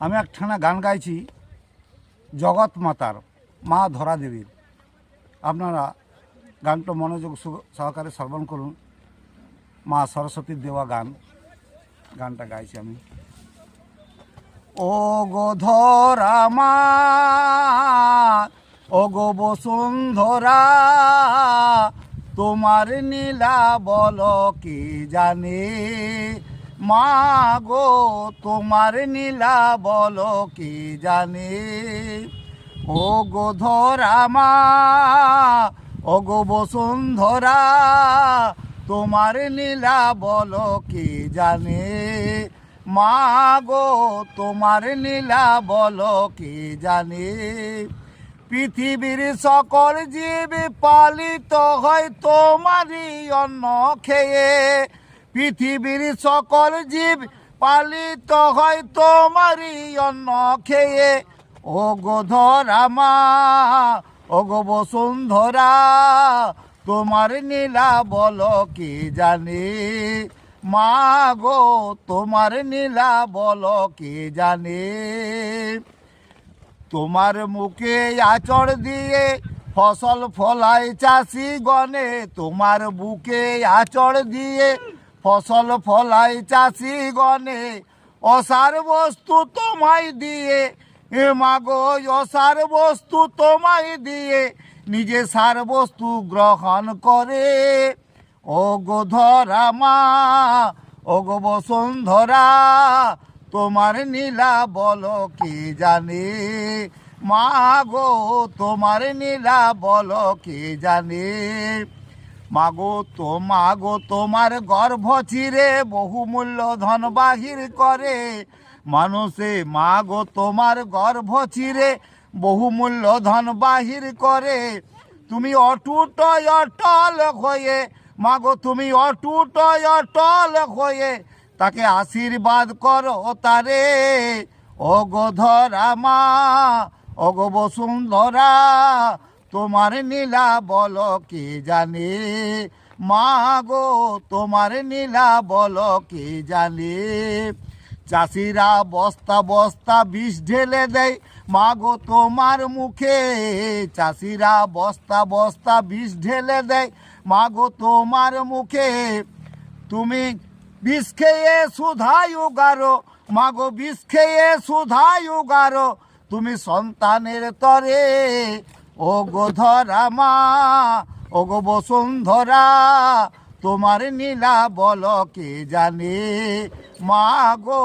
আমি একখানা গান গাইছি জগৎ মাতার মা ধরা দেবীর। আপনারা গানটা মনোযোগ সহকারে শ্রবণ করুন। মা সরস্বতীর দেওয়া গানটা গাইছি আমি। ও গো ধরা মা, ও গো বসুন্ধরা, তোমার নীলা বল কি জানে, মা গো তোমার নীলা বল কি জানে। ও গো ধরা মা, ও গো বসুন্ধরা, তোমার নীলা বল কি জানে, মা গো তোমার নীলা বল কি জানে। পৃথিবীর সকল জীব পালিত হয় তোমারই অন্ন খেয়ে, পৃথিবীর সকল জীব পালিত হয় তোমারই অন্ন খেয়ে। ও গো ধরা মা, ও গো বসুন্ধরা, তোমার নীলা বল কি জানে, মা গো তোমার নীলা বল কি জানে। তোমার মুখে আচড় দিয়ে ফসল ফলায় চাষি গণে, তোমার বুকে আচড় দিয়ে ফসল ফলায় চাষি গণে। অসার বস্তু তোমায় দিয়ে, এ মাগো অসার বস্তু তোমায় দিয়ে নিজে সার বস্তু গ্রহণ করে। ও গো ধরা মা, ও গো বসুন্ধরা, তোমার নীলা বল কি জানে, মা গো তোমার নীলা বল কি জানে। মাগো তোমার গর্ভ চিরে বহুমূল্য ধন বাহির করে মানুষে, মাগো তোমার গর্ভ চিরে বহুমূল্য ধন বাহির করে। তুমি অটুট অটল হয়ে, মাগো তুমি অটুট অটল হয়ে তাকে আশীর্বাদ করো তারে। ও গো ধরা মা, ও গো বসুন্ধরা, তোমার নীলা বল কি জানে, মা গো তোমার নীলা বল কি জানে। চাষিরা বস্তা বস্তা বিষ ঢেলে দেয় মাগো তোমার মুখে, চাষিরা বস্তা বস্তা বিষ ঢেলে দেয় মাগো তোমার মুখে। তুমি বিষ খেয়ে সুধাই উগারো, মাগো বিষ খেয়ে সুধাই উগারো তুমি সন্তানের তরে। ও গো ধরা মা, ও গো বসুন্ধরা, তোমার নীলা বল কে জানে, মা গো।